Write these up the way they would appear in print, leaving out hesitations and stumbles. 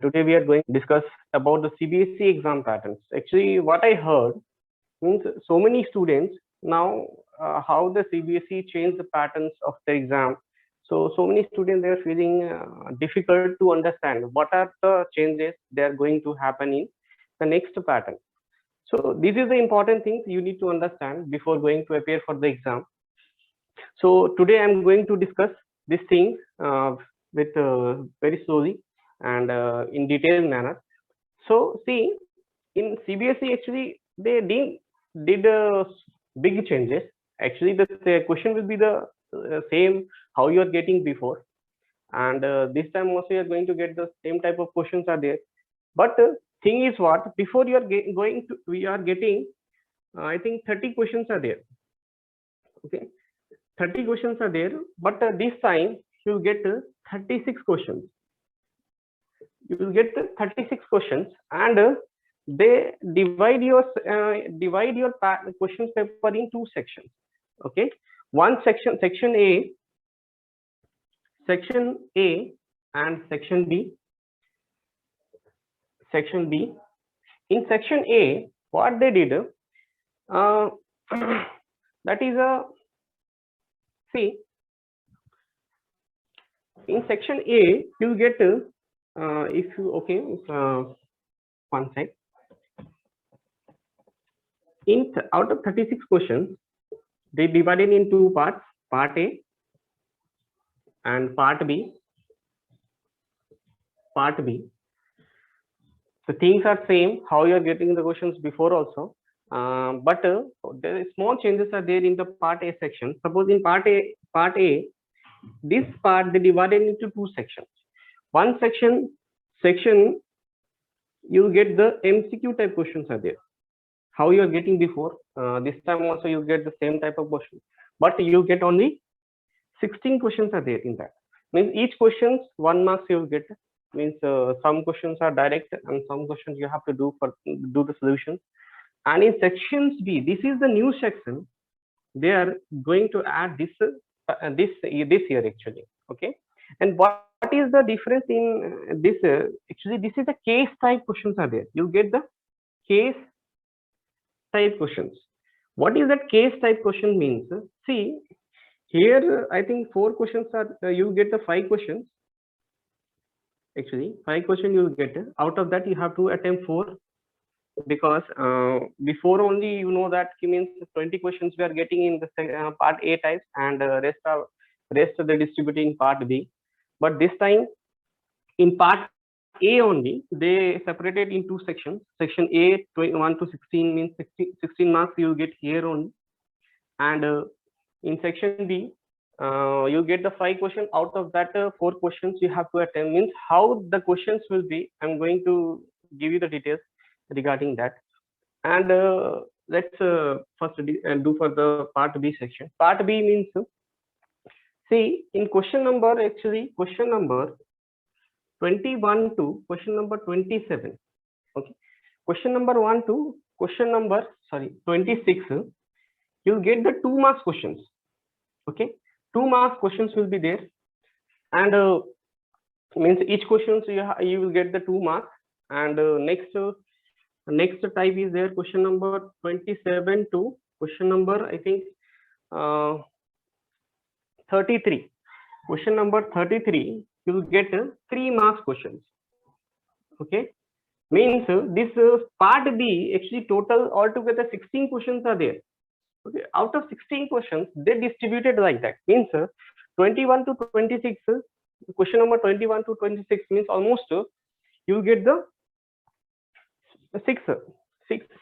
today we are going to discuss about the CBSE exam patterns. Actually, what I heard means so many students now how the CBSE changed the patterns of the exam. So many students they are feeling difficult to understand what are the changes they are going to happen in the next pattern. So this is the important things you need to understand before going to appear for the exam. So today I'm going to discuss these things with very slowly and in detailed manner. So see, in CBSE actually they did big changes. Actually, the question will be the same how you are getting before, and this time also you are going to get the same type of questions are there. But thing is what before you are going to we are getting I think 30 questions are there. Okay, 30 questions are there, but this time you get 36 questions. You will get 36 questions, and they divide your questions paper in two sections. Okay, one section, section A, and section B. Section B. In section A, what they did, uh, that is a see. In section A, you get if you okay, one sec. Out of 36 questions, they divided in two parts: part A and part B. Part B. The things are same how you are getting the questions before also, but the small changes are there in the part A section. Suppose in part A, this part they divided into two sections. One section you get the MCQ type questions are there. How you are getting before, this time also you get the same type of question, but you get only 16 questions are there in that. Means each questions 1 marks you will get. Means some questions are direct and some questions you have to do the solutions. And in sections B, this is the new section. They are going to add this year actually. Okay, and what is the difference in this? Actually, this is the case type questions are there. You get the case type questions. What is that case type question means? See, here I think 4 questions are you get the 5 questions. Actually 5 questions you will get. Out of that you have to attempt 4, because before only you know that means 20 questions we are getting in the part A types, and rest of the distributing part B. But this time in part A only they separated in two sections. Section A 1 to 16 means 16 marks you will get here only, and in section B you get the 5 questions. Out of that 4 questions you have to attempt. Means how the questions will be, I'm going to give you the details regarding that. And let's first do for the part B section. Part B means, see, in question number, actually question number 21 to question number 27. Okay, question number 1 to question number 26, you'll get the 2 marks questions. Okay, 2 marks questions will be there, and means each questions you will get the 2 marks. And next type is there, question number 27 to question number I think 33. Question number 33 you will get 3 marks questions. Okay, means this part B actually total altogether 16 questions are there. Okay, out of 16 questions they distributed like that. Means 21 to 26, question number 21 to 26 means almost you get the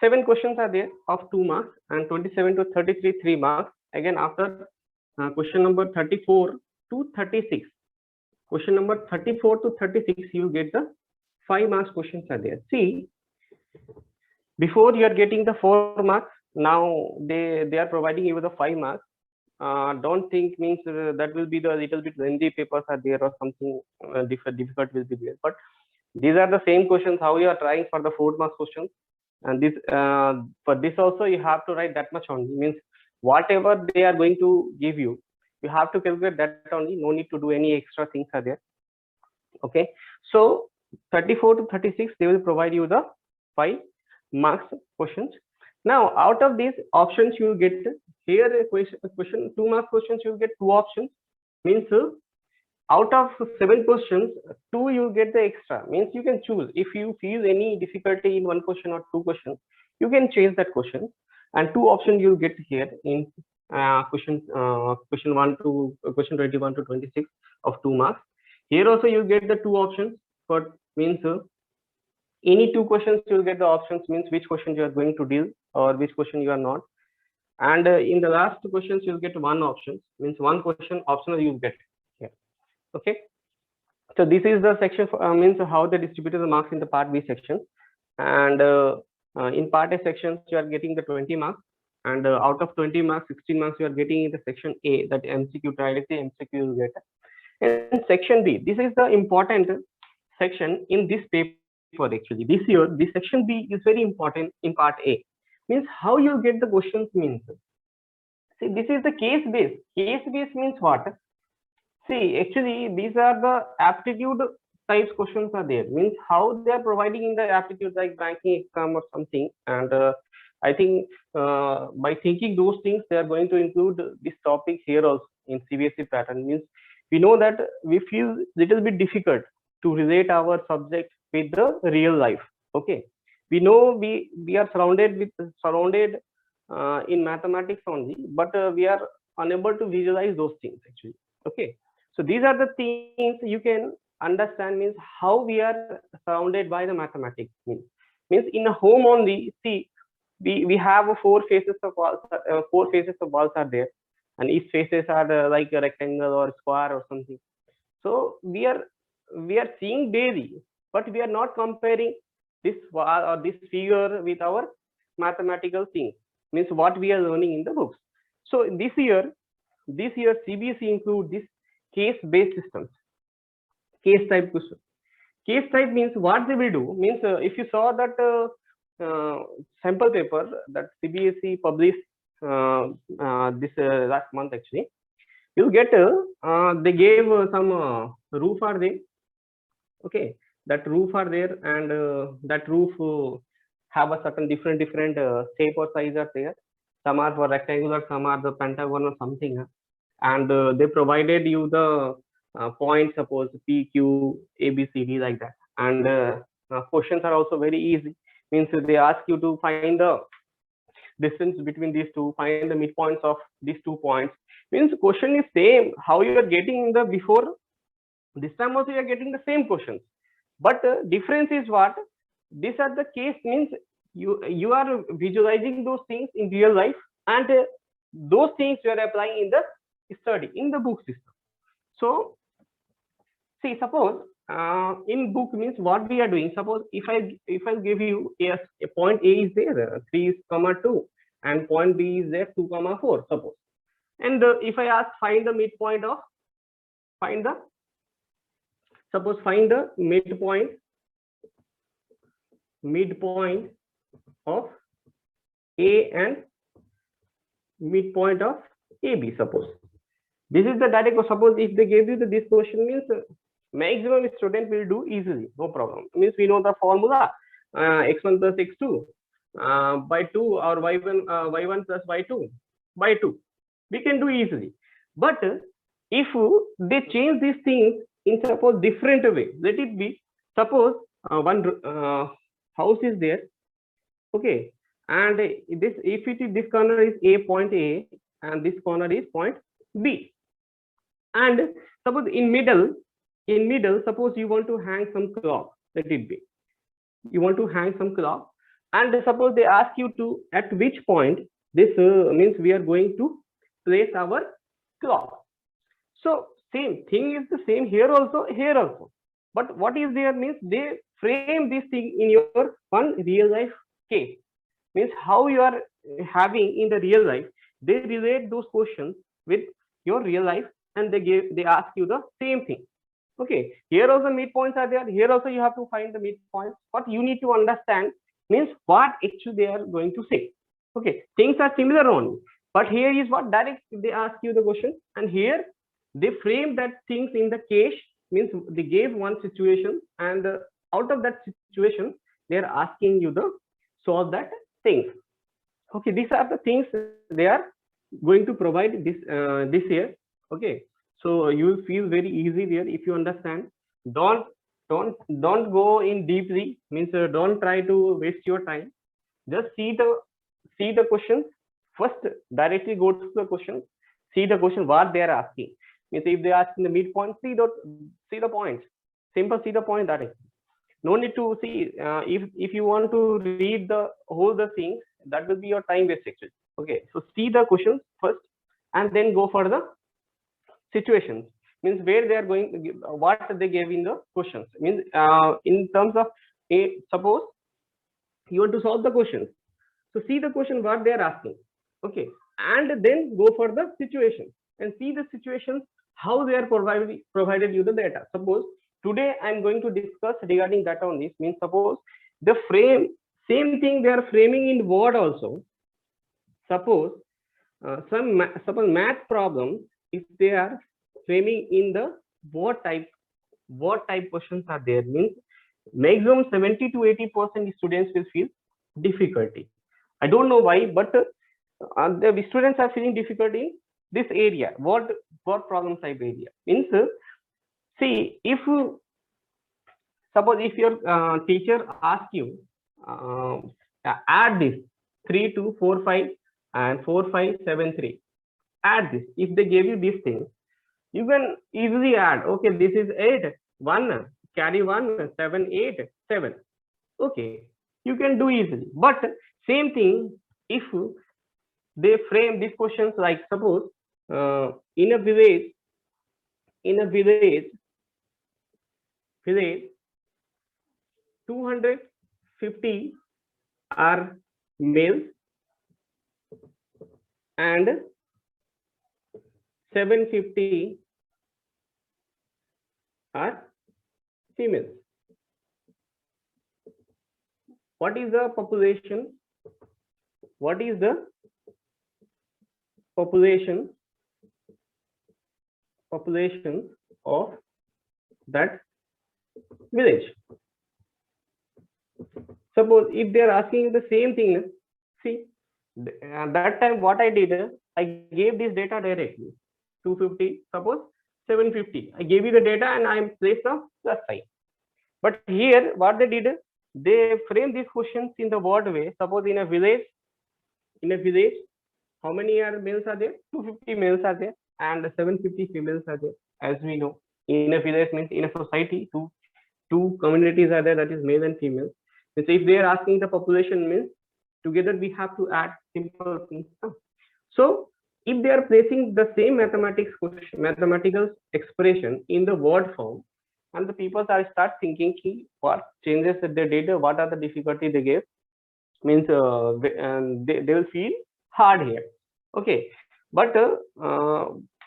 7 questions are there of 2 marks, and 27 to 33 3 marks. Again after question number 34 to 36, question number 34 to 36 you get the 5 marks questions are there. See, before you are getting the 4 marks, now they are providing you with the 5 marks. Don't think means that will be the little bit lengthy papers are there or something difficult will be there, but these are the same questions how you are trying for the 4 marks questions. And this for this also you have to write that much only. Means whatever they are going to give you, you have to calculate that only. No need to do any extra things are there. Okay, so 34 to 36, they will provide you the 5 marks questions. Now, out of these options, you will get here a question 2 marks questions. You will get 2 options. Means out of 7 questions, 2 you get the extra. Means you can choose if you feel any difficulty in one question or 2 questions, you can change that question. And 2 options you will get here in question 1 to question 21 to 26 of 2 marks. Here also you get the 2 options, but means any 2 questions you will get the options, means which question you are going to deal or which question you are not. And in the last 2 questions you'll get 1 option, means 1 question optional you get here. Okay, so this is the section for, means how they distributed the marks in the part B section. And in part A sections you are getting the 20 marks, and out of 20 marks 16 marks you are getting in the section A, that MCQ, directly MCQ you get. In section B, this is the important section in this paper. Actually this year this section B is very important in part A, means how you get the questions. Means see, this is the case based. Case based means what? See, actually these are the aptitude types questions are there, means how they are providing in the aptitude like banking exam or something. And I think by thinking those things they are going to include this topic here also in CBSE pattern. Means we know that we feel little bit difficult to relate our subject with the real life. Okay, we know we are surrounded in mathematics only, but we are unable to visualize those things actually. Okay, so these are the things you can understand, means how we are surrounded by the mathematics. Means in a home only, see, we have 4 faces of walls, 4 faces of walls are there, and each faces are like a rectangle or square or something. So we are seeing daily, but we are not comparing this wall or this figure with our mathematical things, means what we are learning in the books. So this year CBSE include this case based systems, case type question. Case type means what they will do, means if you saw that sample paper that CBSE published this last month, actually you get they gave some roof are there. Okay, that roof are there, and that roof have a certain different shape or size are there. Some are for rectangular, some are the pentagon or something, and they provided you the points, suppose P, Q, A, B, C, D, like that. And questions are also very easy, means they ask you to find the distance between these two, find the midpoints of these 2 points. Means question is same how you are getting in the before. This time also you are getting the same questions, but difference is what? These are the case, means you are visualizing those things in real life, and those things you are applying in the study in the book system. So see, suppose in book, means what we are doing, suppose if I give you a point A is there 3,2, and point B is there 2,4, suppose. And if I ask find the midpoint of, find the midpoint of A and midpoint of AB, suppose. This is the direct. Suppose if they gave you this question, means maximum student will do easily, no problem. Means we know the formula, x1 plus x2 by 2, or y1 plus y2 by 2. We can do easily. But if they change these things in suppose different way, let it be, suppose one house is there. Okay, and this, if it is, this corner is A, point A, and this corner is point B, and suppose in middle, suppose you want to hang some clock, let it be, you want to hang some clock, and suppose they ask you to at which point this means we are going to place our clock. So same thing is the same here also, but what is there, means they frame this thing in your one real life case, means how you are having in the real life, they relate those questions with your real life, and they ask you the same thing. Okay, here also midpoints are there, here also you have to find the midpoints. What you need to understand, means what actually they are going to say. Okay, things are similar only, but here is what direct they ask you the question, and here they frame that things in the case, means they gave one situation, and out of that situation, they are asking you to solve that things. Okay, these are the things they are going to provide this year. Okay, so you will feel very easy there if you understand. Don't don't go in deeply, means don't try to waste your time. Just see the questions first. Directly go to the question. See the question what they are asking. Means if they are asking the midpoint, see the points. Simple, see the point directly. No need to see. If you want to read the whole the things, that will be your time waste actually. Okay, so see the questions first, and then go for the situations. Means where they are going to give, what they gave in the questions. Means in terms of a, suppose you want to solve the questions, so see the question what they are asking. Okay, and then go for the situation and see the situations how they are provided you the data. Suppose today I'm going to discuss regarding data on this. Means suppose the frame, same thing they are framing in word also. Suppose suppose math problems, if they are framing in the what type questions are there, means maximum 70 to 80% students will feel difficulty. I don't know why, but the students are feeling difficult in this area. What problem type area? Means see, if suppose if your teacher asks you uh, add this 3 2 4 5 and 4 5 7 3, add this. If they gave you this thing, you can easily add. Okay, this is 8 1 carry 1 7 8 7. Okay, you can do easily. But same thing if they frame these questions like, suppose in a village, in a village 250 are males and 750 are females. What is the population? What is the population of that village? Suppose if they are asking the same thing, see, that time what I did, I gave this data directly. 250, suppose 750. I gave you the data and I placed the plus sign. But here, what they did, they frame these questions in the word way. Suppose in a village, how many males are there? 250 males are there, and 750 females are there. As we know, in a village means in a society, two communities are there, that is male and female. So if they are asking the population, means together we have to add simple things. So if they are placing the same mathematical expression in the word form, and the people are start thinking what changes that they did, what are the difficulty they gave, means they will feel hard here. Okay, but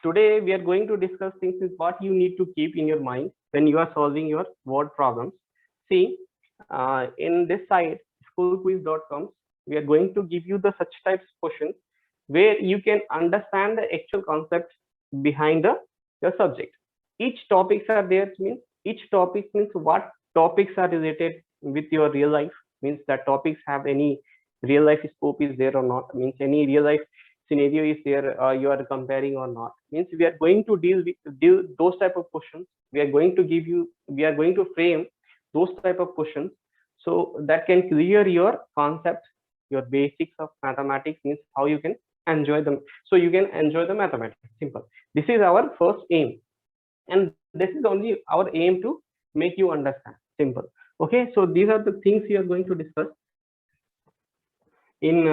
today we are going to discuss things with what you need to keep in your mind when you are solving your word problems. See, in this site schoolquiz.com, we are going to give you the such types of questions where you can understand the actual concept behind the subject. Each topics are there, means each topic means what topics are related with your real life, means that topics have any real life scope is there or not, means any real life scenario is there you are comparing or not, means we are going to deal those type of questions. We are going to frame those type of questions so that can clear your concepts, your basics of mathematics, means how you can enjoy them, so you can enjoy the mathematics. Simple. This is our first aim, and this is only our aim to make you understand. Simple. Okay, so these are the things we are going to discuss in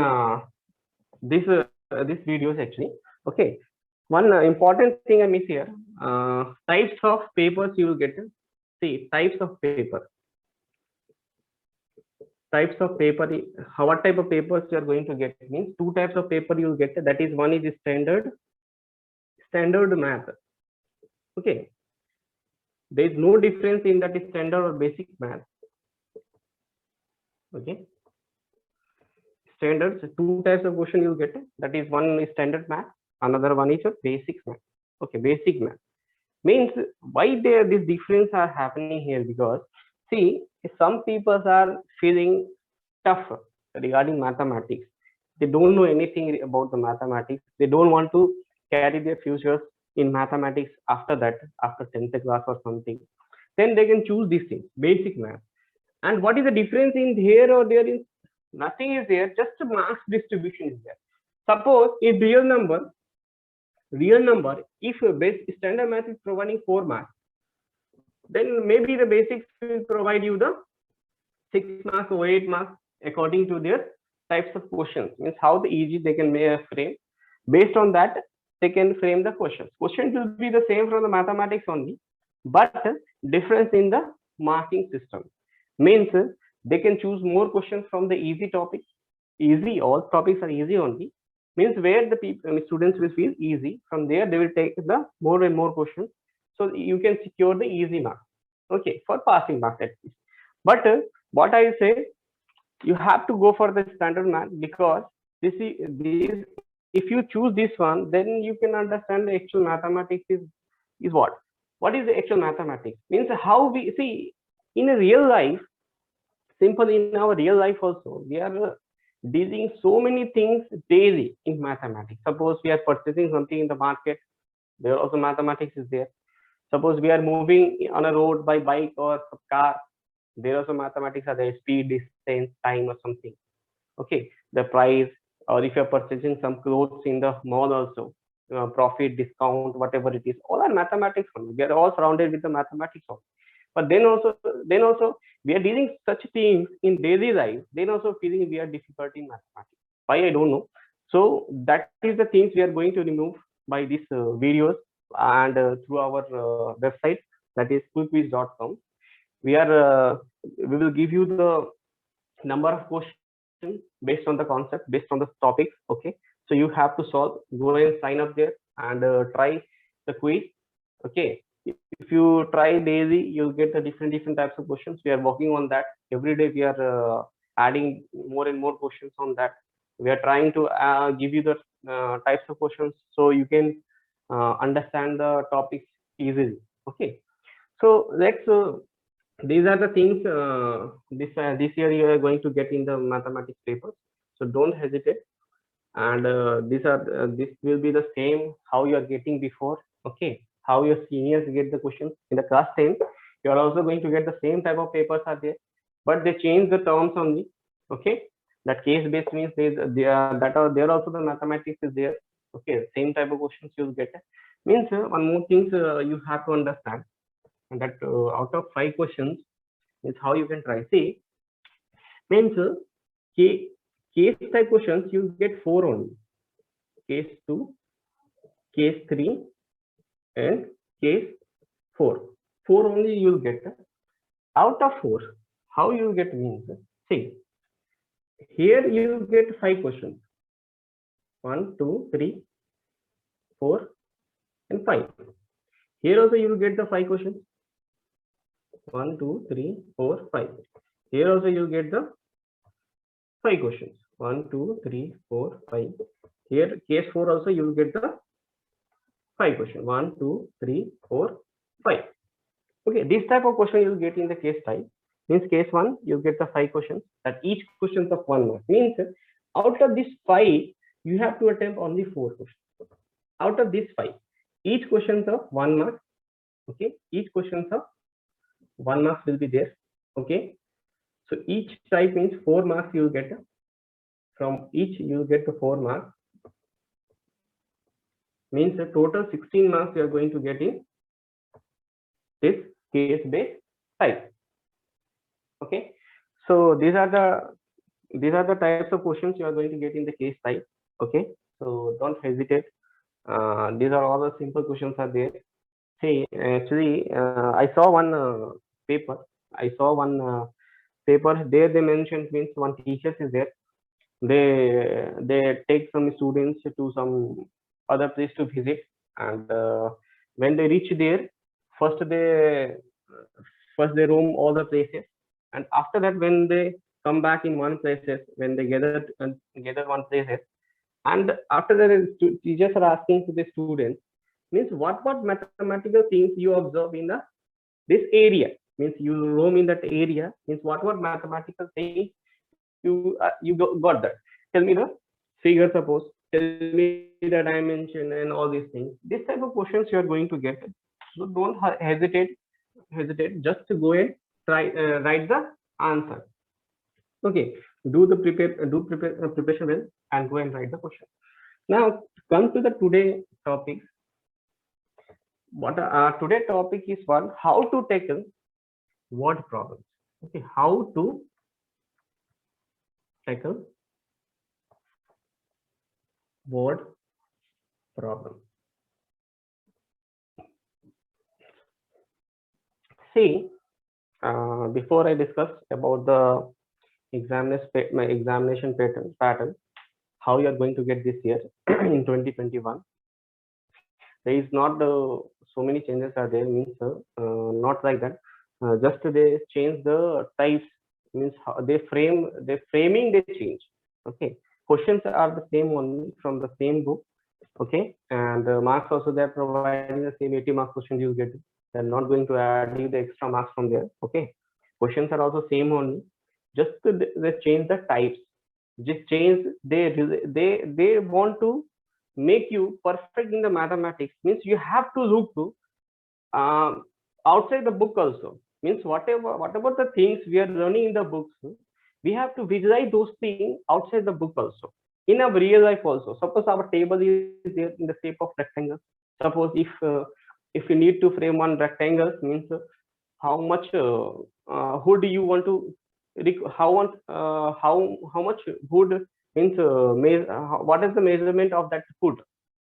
this videos actually. Okay, one important thing I miss here, types of papers you will get. See, types of paper, what type of papers you are going to get, means two types of paper you will get. That is, one is standard math. Okay, there is no difference in that is standard or basic math. Okay, standards, two types of question you will get. That is, one is standard math, another one is your basic math. Okay, basic math means why there this difference are happening here, because See, some people are feeling tough regarding mathematics. They don't know anything about the mathematics. They don't want to carry their futures in mathematics after that, after 10th class or something. Then they can choose these things, basic math. And what is the difference in here or there is nothing is there, just a mass distribution is there. Suppose if real number, if a base standard math is providing 4 marks, then maybe the basics will provide you the 6 marks or 8 marks according to their types of questions. Means how the easy they can make a frame. Based on that, they can frame the questions. Questions will be the same from the mathematics only, but difference in the marking system. Means they can choose more questions from the easy topics. Easy, all topics are easy only. Means where the people, students will feel easy. From there, they will take the more and more questions. So you can secure the easy marks. Okay, for passing marks at least. But what I say, you have to go for the standard math, because this if you choose this one, then you can understand the actual mathematics is what is the actual mathematics. Means how we see in a real life, simple in our real life also, we are dealing so many things daily in mathematics. Suppose we are purchasing something in the market, there also mathematics is there. Suppose we are moving on a road by bike or car, there also mathematics are there, speed, distance, time or something. Okay, the price, or if you're purchasing some clothes in the mall also, profit, discount, whatever it is, all are mathematics only. We are all surrounded with the mathematics only. But then also we are dealing such things in daily life, then also feeling we are difficult in mathematics. Why, I don't know. So that is the things we are going to remove by these videos, and through our website, that is coolquiz.com. We will give you the number of questions based on the concept, based on the topics. Okay, so you have to solve, go and sign up there and try the quiz. Okay, if you try daily, you'll get the different types of questions. We are working on that every day. We are adding more and more questions on that. We are trying to give you the types of questions so you can understand the topics easily. Okay, so let's these are the things this year you are going to get in the mathematics papers, so don't hesitate. And this will be the same how you are getting before. Okay, how your seniors get the questions in the class 10, you are also going to get the same type of papers are there, but they change the terms only. Okay, that case based means there also the mathematics is there. Okay, same type of questions you'll get. Means one more things you have to understand, and that out of 5 questions is how you can try. See, means case type questions you get 4 only. Case 2, case 3, and case 4. 4 only you'll get. Out of 4, how you get means, see, here you get 5 questions. 1, 2, 3, 4, and 5. Here also you will get the 5 questions. 1, 2, 3, 4, 5. Here also you get the 5 questions. 1, 2, 3, 4, 5. Here case 4 also you will get the 5 questions. 1, 2, 3, 4, 5. Okay, this type of question you will get in the case type. Means case 1 you get the 5 questions, that each questions of 1 mark. Means out of this 5 you have to attempt only 4 questions. Out of this 5, each questions of 1 mark. Okay, each questions of 1 marks will be there. Okay, so each type means 4 marks you will get. From each you will get the 4 marks. Means the total 16 marks you are going to get in this case based type. Okay, so these are the types of questions you are going to get in the case type. Okay, so don't hesitate. These are all the simple questions are there. See, actually, I saw one paper. Paper there. They mentioned, means one teacher is there. They take some students to some other place to visit, and when they reach there, first they roam all the places, and after that when they come back in one places, when they gather one places, and after that teachers are asking to the students, means what mathematical things you observe in this area. means you roam in that area, means whatever mathematical thing you got that. Tell me the figure, suppose. Tell me the dimension and all these things. This type of questions you are going to get. So don't hesitate. Just to go and try write the answer. Okay, do preparation well and go and write the question. Now come to the today topic. What today topic is one, how to tackle word problems. Okay, how to tackle word problem. See, before I discuss about the examination pattern, how you are going to get this year in 2021. There is not so many changes are there, means not like that. Just they change the types, means how they framing they change. Okay, questions are the same only from the same book. Okay, and marks also they are providing the same 80 marks questions you get. They're not going to add you the extra marks from there. Okay, questions are also same only, just they change the types, just change they want to make you perfect in the mathematics, means you have to look to um, outside the book also, means whatever the things we are learning in the books, we have to visualize those things outside the book also, in our real life also. Suppose our table is there in the shape of rectangle. Suppose if you need to frame one rectangle, means how much wood you want to how much wood, means what is the measurement of that wood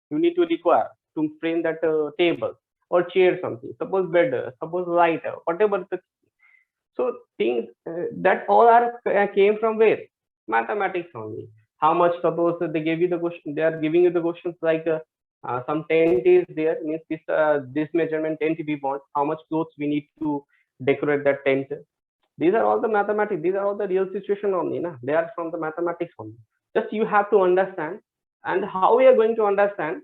you need to require to frame that table or chair, something, suppose bed, suppose light, whatever the, so things that all are came from where? Mathematics only. How much, suppose they gave you the question, they are giving you the questions like some tent is there, means this measurement tent we want, how much clothes we need to decorate that tent. These are all the mathematics, these are all the real situation only, na? They are from the mathematics only. Just you have to understand, and how we are going to understand,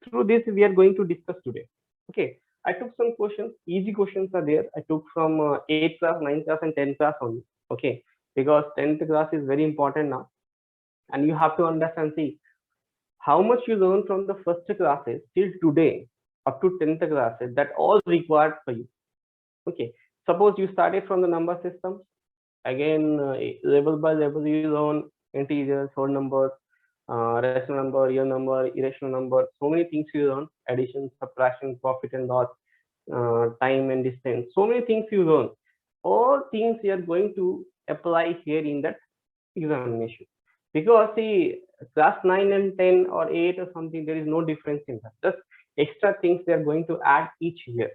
through this we are going to discuss today. Okay, I took some questions, easy questions are there. I took from 8th class, 9th class and 10th class only. Okay, because 10th class is very important now, and you have to understand, see how much you learn from the first classes till today up to 10th classes, that all required for you. Okay, suppose you started from the number systems, again level by level you learn integers, whole numbers, rational number, real number, irrational number, so many things you learn, addition, subtraction, profit and loss, time and distance, so many things you learn. All things you are going to apply here in that examination, because see class 9 and 10 or 8 or something, there is no difference in that, just extra things they are going to add each year.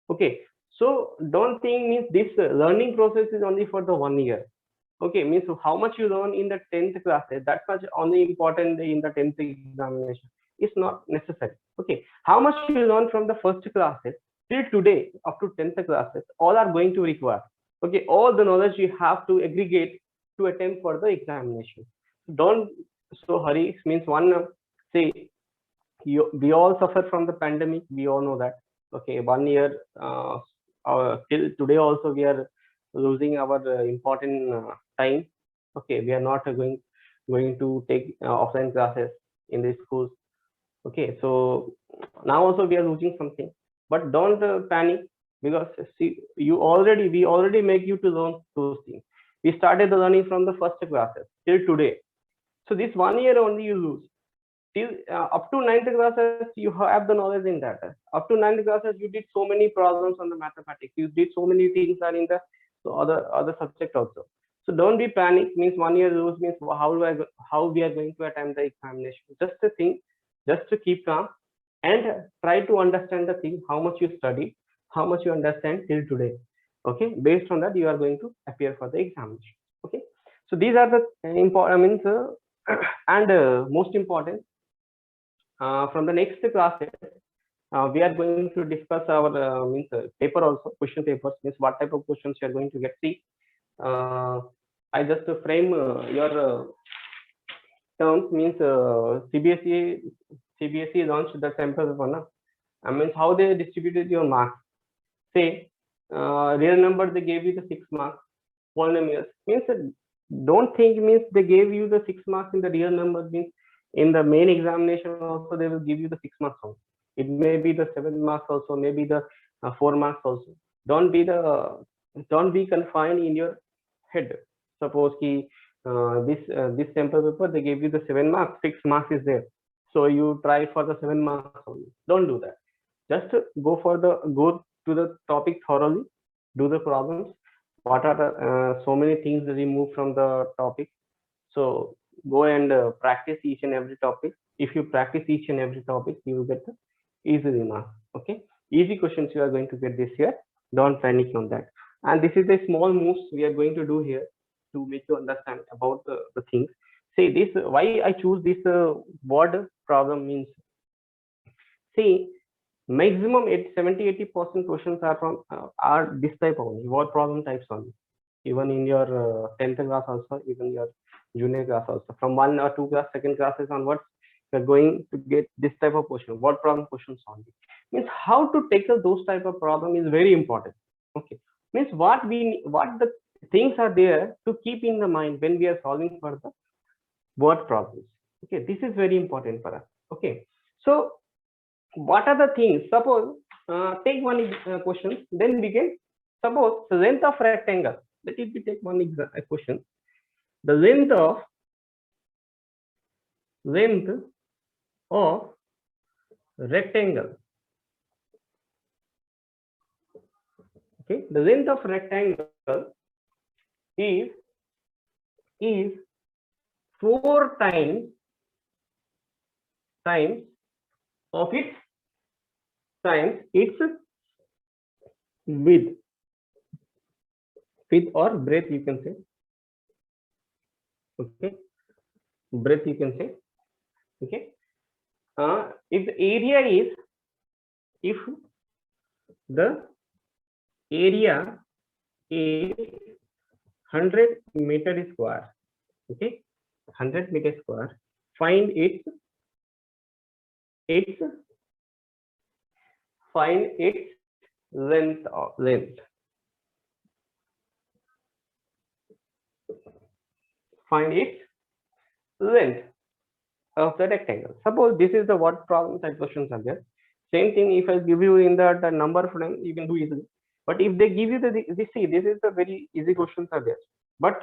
Okay, so don't think means this learning process is only for the 1 year. Okay, means how much you learn in the 10th classes, that much only important in the 10th examination. It's not necessary. Okay, how much you learn from the first classes till today up to 10th classes, all are going to require. Okay, all the knowledge you have to aggregate to attempt for the examination. Don't so hurry, means one say we all suffer from the pandemic, we all know that. Okay, 1 year till today also we are losing our important time. Okay, we are not going to take offline classes in the schools. Okay, so now also we are losing something, but don't panic, because see we already make you to learn those things. We started the learning from the first classes till today, so this 1 year only you lose. Till up to 9th classes you have the knowledge in that. Up to 9th classes you did so many problems on the mathematics, you did so many things are in the so other subject also. So don't be panic, means 1 year lose, means how we are going to attempt the examination. Just a thing, just to keep calm and try to understand the thing, how much you study, how much you understand till today. Okay, based on that you are going to appear for the examination. Okay, so these are the important, means and most important, from the next classes, we are going to discuss our means paper also, question papers, means what type of questions you are going to get. See, uh, I just frame your terms, means CBSE launched the sample one. I means how they distributed your marks. Say real number they gave you the 6 marks. Polynomials means don't think means they gave you the 6 marks in the real number means in the main examination also they will give you the 6 marks also. It may be the 7 marks also, maybe the 4 marks also. Don't be the don't be confined in your head. Suppose ki this sample paper they gave you the 7 marks, 6 marks is there, so you try for the 7 marks only. Don't do that. Just go to the topic thoroughly, do the problems. What are the so many things removed from the topic? So go and practice each and every topic. If you practice each and every topic, you will get the easy marks. Okay, easy questions you are going to get this year. Don't panic on that. And this is the small moves we are going to do here to make you understand about the things. See this why I choose this word problem means. See, maximum 70-80% questions are from are this type only, word problem types only. Even in your 10th class also, even your junior class also, from 1 or 2 class, second classes onwards, you're going to get this type of question, word problem questions only. Means how to tackle those type of problem is very important. Okay, means what the things are there to keep in the mind when we are solving for the word problems. Okay, this is very important for us. Okay, so what are the things? Suppose take one question, then we can suppose the length of rectangle. Let it be take one question. The length of rectangle. Okay, the length of rectangle is 4 times of its width or breadth, you can say. Okay, breadth you can say. Okay, if the area is 100 meter square. Okay, 100 meter square. Find its length. Find its length of the rectangle. Suppose this is the word problem type questions are there. Same thing if I give you in the number frame, you can do easily. But if they give you see, this is the very easy questions are there. But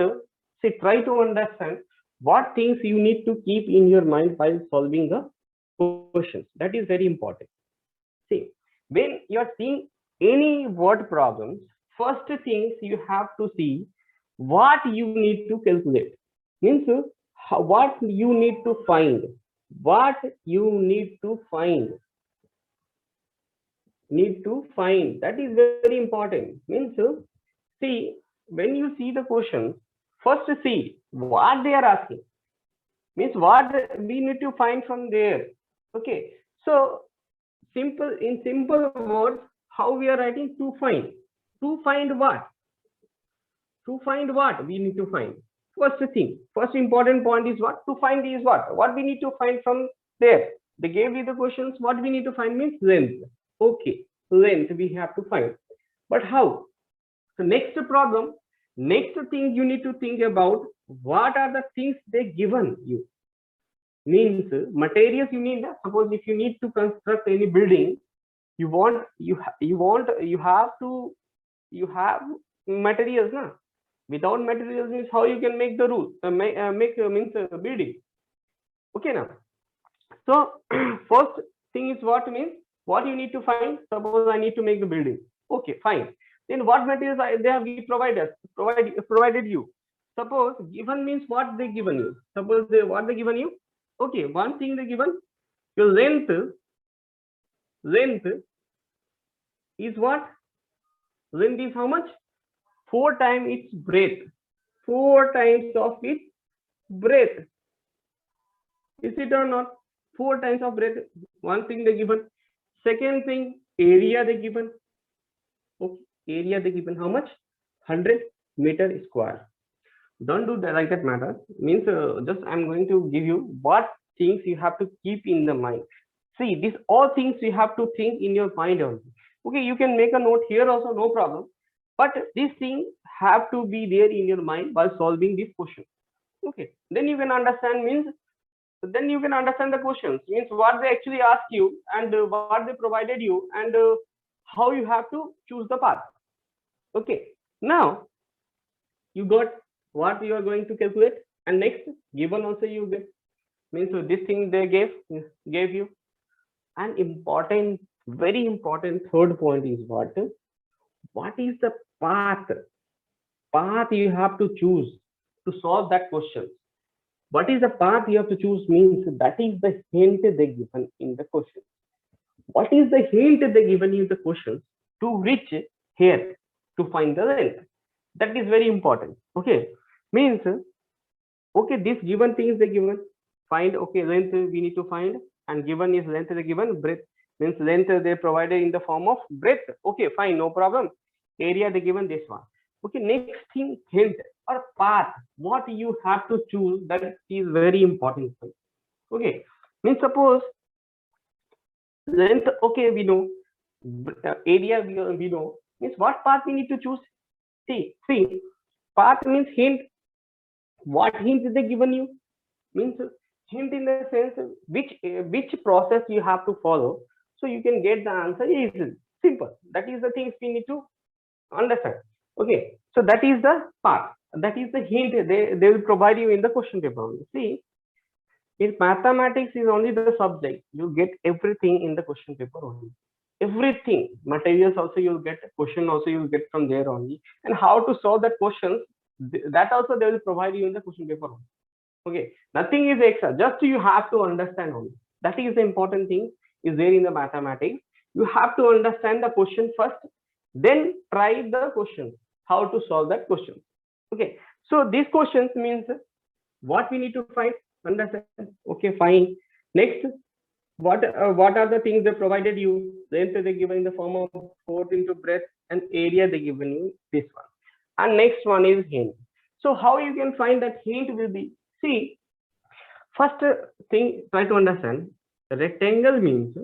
see, try to understand what things you need to keep in your mind while solving the questions. That is very important. See, when you are seeing any word problems, first things you have to see what you need to calculate. Means what you need to find. What you need to find. That is very important. Means see, when you see the question, first see what they are asking. Means what we need to find from there. Okay, so in simple words, how we are writing to find what? To find what we need to find. First important point is what? To find is what we need to find from there. They gave me the questions, what we need to find means length. Okay, length we have to find, but how? So next thing you need to think about, what are the things they given you. Means materials you need. Suppose if you need to construct any building, you have materials, na? Without materials means how you can make the roof, building. Okay, now. So first thing is what means what you need to find. Suppose I need to make the building. Okay, fine. Then what materials they have provided you. Suppose given means what they given you. Suppose what they given you. Okay, one thing they given, your length is what? Length is how much? 4 times its breadth. 4 times of its breadth. Is it or not? 4 times of breadth. One thing they given. Second thing, area they given. Okay, area they given how much? 100 meter square. Don't do that like that matter. Means just I'm going to give you what things you have to keep in the mind. See, these all things you have to think in your mind only. Okay, you can make a note here also, no problem. but this thing have to be there in your mind while solving this question. Okay, then you can understand means, then you can understand the questions means what they actually ask you, and what they provided you, and how you have to choose the path. Okay, now you got what you are going to calculate, and next given also you get means this thing they gave you. An important, very important third point is what is the path you have to choose to solve that question. What is the path you have to choose means that is the hint they given in the question. What is the hint they given you in the question to reach here to find the length? That is very important. Okay, means okay, this given things they given, find, okay, length we need to find, and given is length they given, breadth means length they provided in the form of breadth. Okay, fine, no problem. Area they given this one. Okay, next thing, hint or path, what you have to choose, that is very important. Okay, means suppose length, okay, we know, area we know, means what path we need to choose. See, path means hint. What hint is they given you means hint in the sense which process you have to follow, so you can get the answer easily. Simple. That is the things we need to understand. Okay, so that is the path. That is the hint they will provide you in the question paper. See, in mathematics is only the subject. You get everything in the question paper only. Everything, materials also you'll get, question also you'll get from there only, and how to solve that questions, that also they will provide you in the question paper only. Okay, nothing is extra, just you have to understand only. That is the important thing is there in the mathematics. You have to understand the question first, then try the question, how to solve that question. Okay, so these questions means what we need to find, understand. Okay, fine. Next, what are the things they provided you? Length they given in the form of 4 into breadth, and area they given you this one. And next one is hint. So how you can find that hint will be, see, first thing try to understand, rectangle means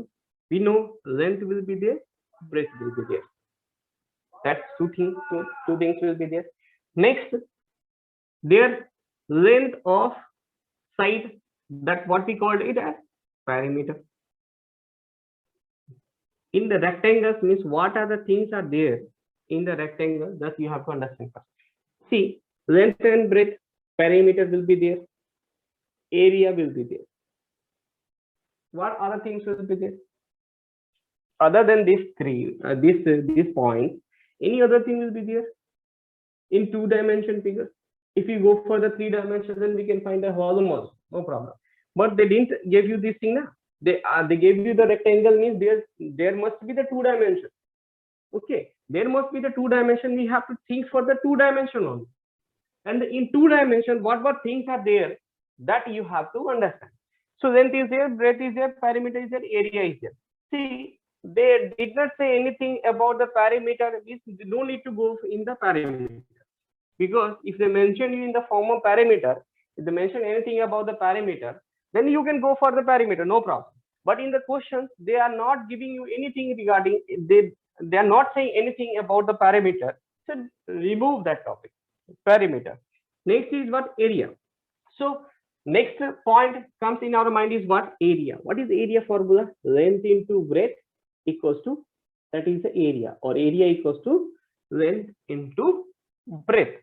we know length will be there, breadth will be there. That's two things will be there. Next, their length of side, that what we called it as perimeter. In the rectangles means what are the things are there in the rectangle, that you have to understand first. See, length and breadth, perimeter will be there, area will be there. What other things will be there? Other than these three, this point, any other thing will be there in 2-dimension figure? If you go for the 3 dimensions, then we can find the volume also, no problem. But they didn't give you this thing, na? They gave you the rectangle means there must be the 2 dimension. Okay, there must be the 2 dimension. We have to think for the 2 dimension only. And in 2 dimension, what things are there, that you have to understand. So length is there, breadth is there, perimeter is there, area is there. See, they did not say anything about the perimeter. We don't need to go in the perimeter, because if they mention you in the form of perimeter, if they mention anything about the perimeter, then you can go for the perimeter, no problem. But in the questions, they are not giving you anything regarding, they are not saying anything about the perimeter. So remove that topic, perimeter. Next is what? Area. So next point comes in our mind is what? Area. What is area formula? Length into breadth equals to, that is the area, or area equals to length into breadth.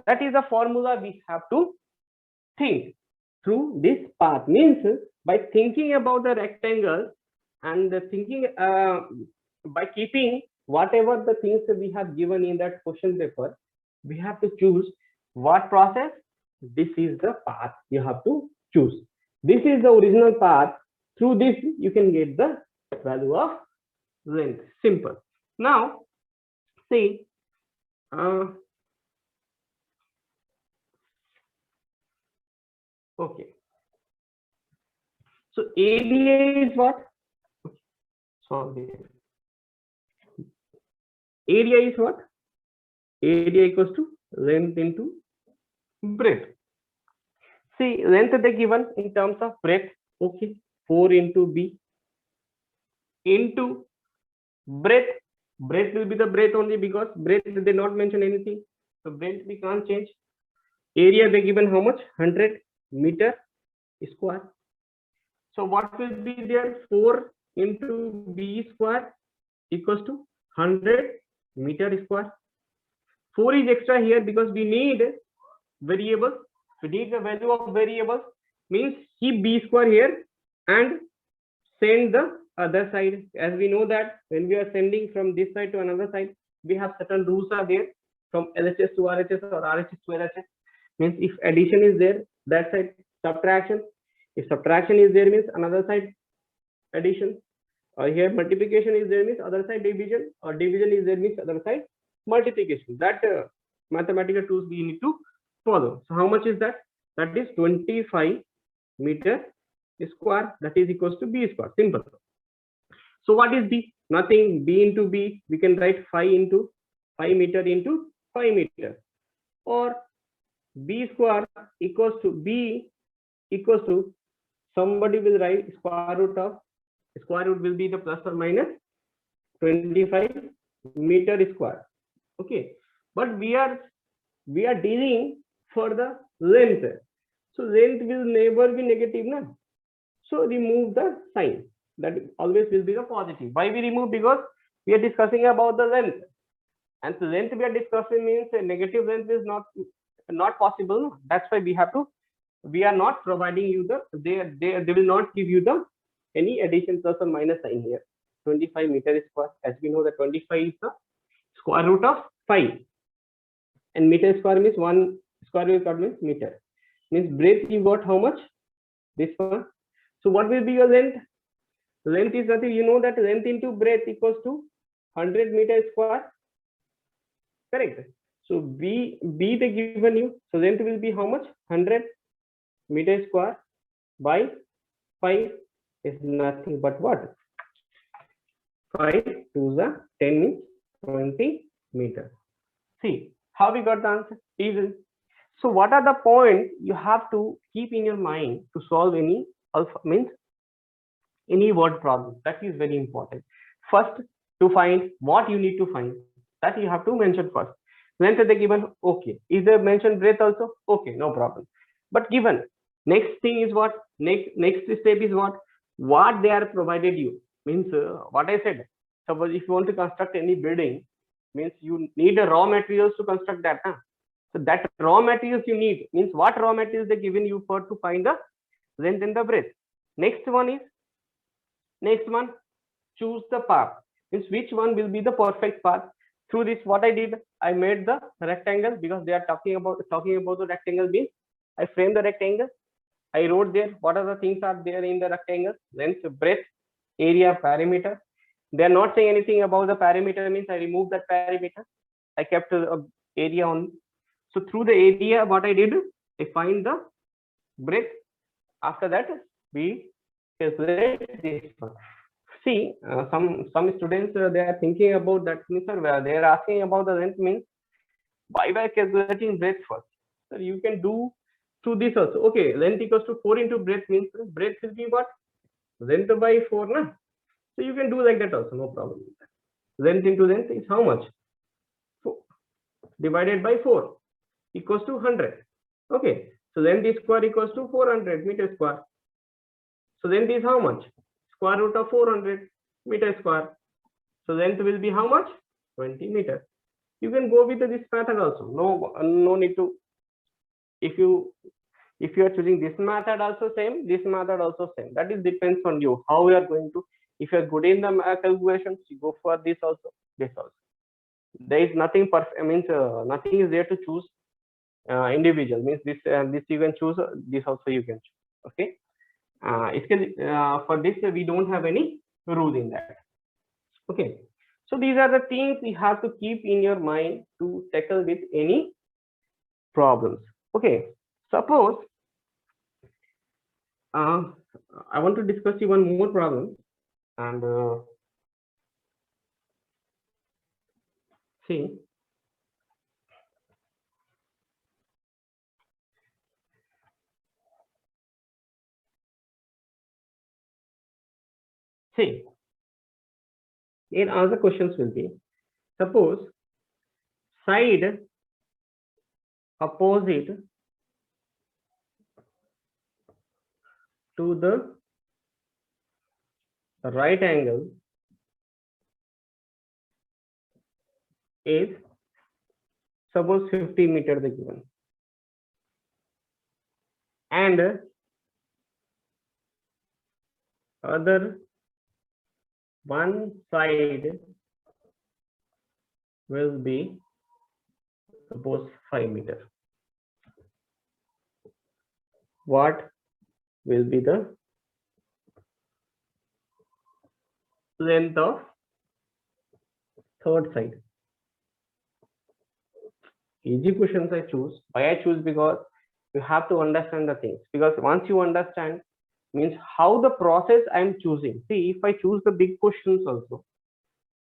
That is the formula we have to think through this path. Means by thinking about the rectangle and thinking by keeping whatever the things that we have given in that question paper, we have to choose what process. This is the path you have to choose. This is the original path. Through this you can get the value of length. Simple. Now see, okay, so area is what? Sorry, area is what? Area equals to length into breadth. See, length they given in terms of breadth. Okay, 4 into b into breadth. Breadth will be the breadth only, because breadth they not mention anything. So breadth we can't change. Area they given how much? 100 meter square. So what will be there? 4 into b square equals to 100 meter square. 4 is extra here because we need variables. We need the value of variables, means keep b square here and send the other side. As we know that when we are sending from this side to another side, we have certain rules are there, from LHS to RHS or RHS to LHS. Means if addition is there, that side subtraction. If subtraction is there, means another side addition. Or here multiplication is there, means other side division, or division is there, means other side multiplication. That mathematical tools we need to follow. So how much is that? That is 25 meter square. That is equals to b square. Simple. So what is b? Nothing. B into b, we can write 5 into 5 meter into 5 meter, or b square equals to b equals to, somebody will write square root of, square root will be the plus or minus 25 meter square. Okay, but we are dealing for the length. So length will never be negative, na? So remove the sign. That always will be the positive. Why we remove? Because we are discussing about the length, and the length we are discussing means a negative length is not possible. That's why we have to. We are not providing you the. They will not give you the any addition plus or minus sign here. 25 meter square. As we know that 25 is the square root of 5, and meter square means 1 square root of means meter. Means breadth you got how much? This one. So what will be your length? Length is nothing. You know that length into breadth equals to 100 meter square. Correct. So b they given you. So length will be how much? 100 meter square by 5 is nothing but what? 5 to the 10 means 20 meter. See how we got the answer? Easy. So what are the points you have to keep in your mind to solve any alpha means any word problem? That is very important. First, to find what you need to find, that you have to mention first. Length they given, okay. Is there mentioned breadth also? Okay, no problem. But given, next thing is what? Next step is what? What they are provided you. Means what I said. Suppose if you want to construct any building, means you need a raw materials to construct that. Huh? So that raw materials you need, means what raw materials they given you for to find the length and the breadth. Next one, choose the path. Means which one will be the perfect path. Through this, what I did, I made the rectangle, because they are talking about the rectangle means I framed the rectangle. I wrote there what are the things are there in the rectangle: length, breadth, area, perimeter. They are not saying anything about the perimeter, means I removed that perimeter. I kept area on. So through the area, what I did, I find the breadth. After that, we calculate this one. See, some students they are thinking about that. Sir, they are asking about the length, means why by calculating breadth first? So you can do through this also. Okay, length equals to 4 into breadth, means breadth will be what? Length by 4, na? So you can do like that also, no problem. Length into length is how much? So divided by 4 equals to 100. Okay, so length is square equals to 400 meter square. So length is how much? Square root of 400 meter square. So length will be how much? 20 meter. You can go with this method also. No need to. If you are choosing this method also same, this method also same. That is depends on you how you are going to. If you are good in the calculations, you go for this also, this also. There is nothing perfect. Means nothing is there to choose individual. Means this you can choose. This also you can choose. Okay. For this we don't have any rule in that. Okay. So these are the things you have to keep in your mind to tackle with any problems. Okay. Suppose I want to discuss you one more problem, and see. See, In other questions will be, suppose side opposite to the right angle is suppose 50 meter the given, and other one side will be suppose 5 meter. What will be the length of third side? Easy questions I choose. Why I choose? Because you have to understand the things. Because once you understand, means how the process I am choosing. See, if I choose the big questions also,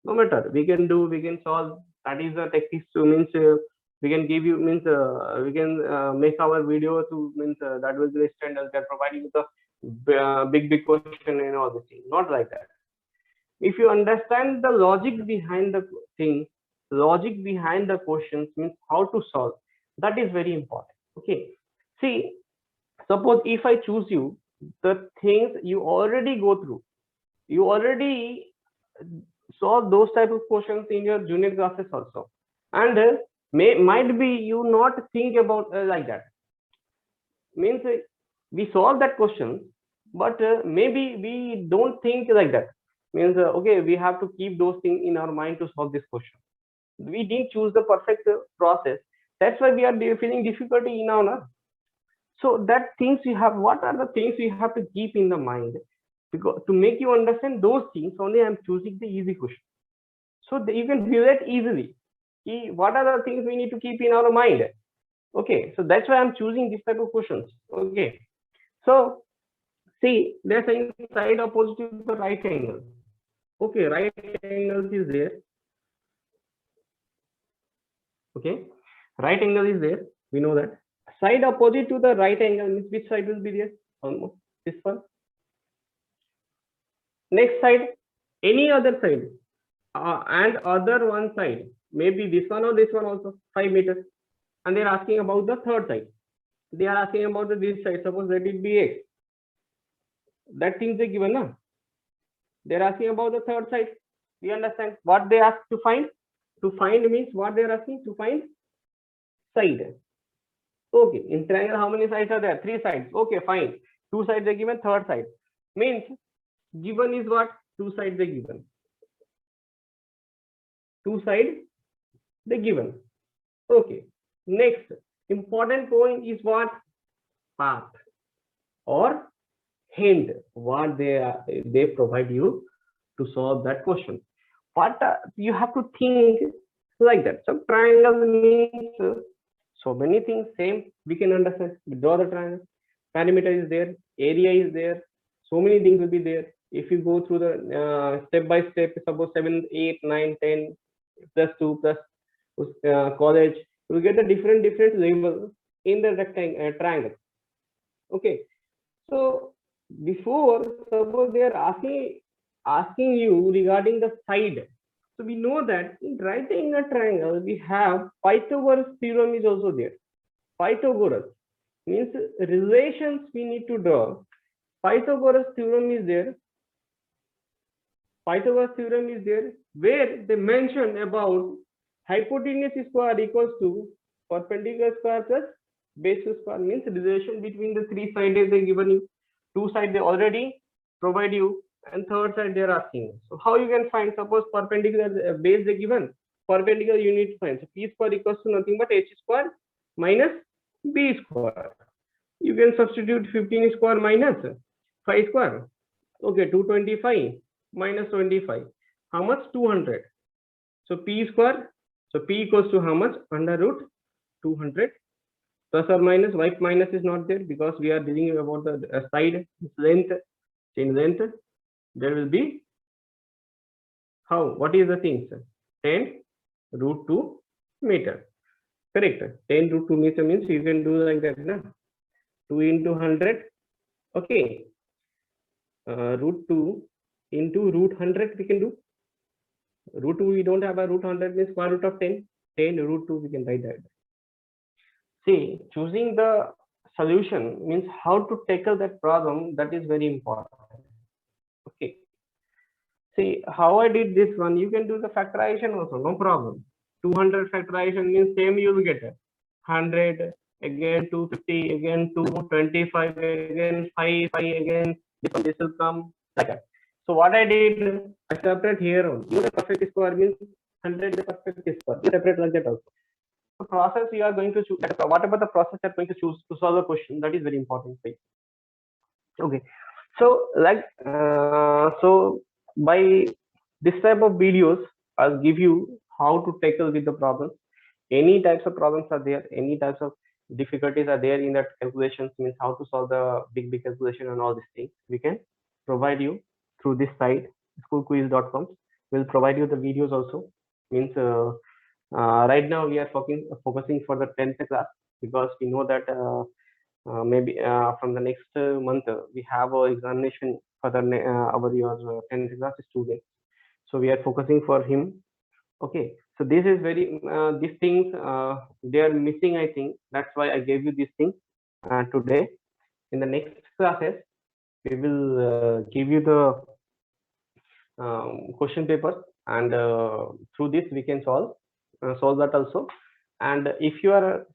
no matter we can do, we can solve. That is the techniques to means we can give you means we can make our video to means that will be standard. They're providing the big question and all the thing. Not like that. If you understand the logic behind the thing, logic behind the questions means how to solve. That is very important. Okay. See, suppose if I choose you, the things you already go through, you already solve those type of questions in your junior classes also, and might be you not think about like that. Means we solve that question, but maybe we don't think like that. Means okay, we have to keep those things in our mind to solve this question. We didn't choose the perfect process. That's why we are feeling difficulty in our. So that things you have, what are the things you have to keep in the mind, because to make you understand those things only I'm choosing the easy question, so you can view that easily. What are the things we need to keep in our mind? Okay, so that's why I'm choosing this type of questions. Okay, so see, they're saying side opposite to the right angle. Okay, right angle is there. Okay, right angle is there. We know that. Side opposite to the right angle means which side will be there? Almost this one. Next side, any other side, and other one side, maybe this one or this one also, 5 meters. And they're asking about the third side. They are asking about this side. Suppose let it be x. That thing they given, na? They're asking about the third side. We understand what they ask to find. To find means what they're asking to find side. Okay, in triangle, how many sides are there? 3 sides. Okay, fine. 2 sides are given, third side. Means given is what? 2 sides are given. 2 sides they given. Okay. Next, important point is what? Path or hint. What they provide you to solve that question. But you have to think like that. So triangle means so many things same we can understand. We draw the triangle. Perimeter is there. Area is there. So many things will be there. If you go through the step by step, suppose 7, 8, 9, 10 plus 2 plus college, you will get a different level in the rectangle triangle. Okay, so before suppose they are asking you regarding the side. So we know that in right angle triangle we have Pythagoras theorem is also there. Pythagoras means relations we need to draw. Pythagoras theorem is there. Pythagoras theorem is there where they mention about hypotenuse square equals to perpendicular square plus base square, means relation between the 3 sides they given you. 2 sides they already provide you, and third side they are asking. So how you can find? Suppose perpendicular base they given, perpendicular you need to find. So p square equals to nothing but h square minus b square. You can substitute 15 square minus 5 square. Okay, 225 minus 25. How much? 200. So p square. So p equals to how much? Under root 200. Plus or minus, y minus is not there because we are dealing about the side length. In length, there will be how? What is the thing, sir? 10 root 2 meter. Correct. 10 root 2 meter means you can do like that, na? 2 into 100. Okay. Root 2 into root 100 we can do. Root 2 we don't have a root 100 means square root of 10. 10 root 2 we can write that. See, choosing the solution means how to tackle that problem, that is very important. Okay. See, how I did this one, you can do the factorization also, no problem. 200 factorization means same you will get it. 100, again 250, again 225, again 5, 5, again this will come like that. So what I did, I separate here on. You the perfect square means 100 the perfect square. You separate like that also. The process you are going to choose, whatever the process you are going to choose to solve the question, that is very important thing. Okay, so like so by this type of videos, I'll give you how to tackle with the problems. Any types of problems are there, any types of difficulties are there in that calculations, means how to solve the big calculation and all these things. We can provide you through this site, schoolquiz.com. We'll provide you the videos also. Means right now we are focusing for the 10th class, because we know that maybe from the next month we have a examination for the our your 10th class students, so we are focusing for him. Okay, so this is very these things they are missing, I think. That's why I gave you these things today. In the next classes we will give you the question papers, and through this we can solve that also. And if you are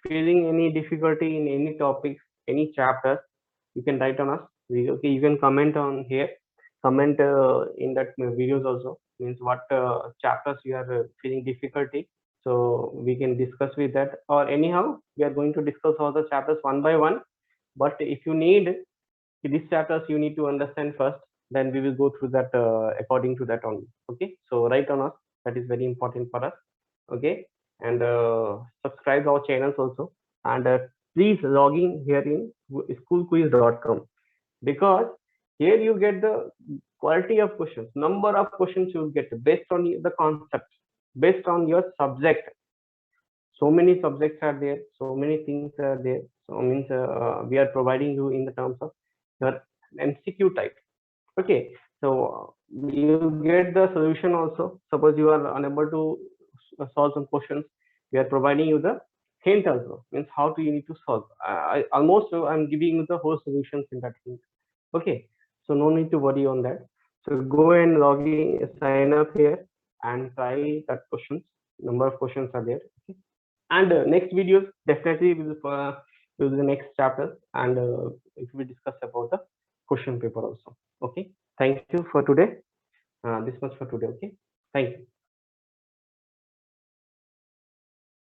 feeling any difficulty in any topics, any chapters, you can write on us. Okay, you can comment on here, comment in that videos also, means what chapters you are feeling difficulty, so we can discuss with that. Or anyhow we are going to discuss all the chapters one by one, but if you need these chapters you need to understand first, then we will go through that according to that only. Okay, so write on us, that is very important for us. Okay, and subscribe our channels also, and please log in here in schoolquiz.com, because here you get the quality of questions, number of questions you will get based on the concept, based on your subject. So many subjects are there, so many things are there, so means we are providing you in the terms of your MCQ type. Okay, so you get the solution also. Suppose you are unable to solve some questions, we are providing you the hint also, means how do you need to solve. I almost I'm giving you the whole solutions in that hint. Okay, so no need to worry on that. So go and log in, sign up here, and try that questions. Number of questions are there. Okay? And next videos definitely will be the next chapter, and it will discuss about the question paper also. Okay, thank you for today. This much for today. Okay, thank you.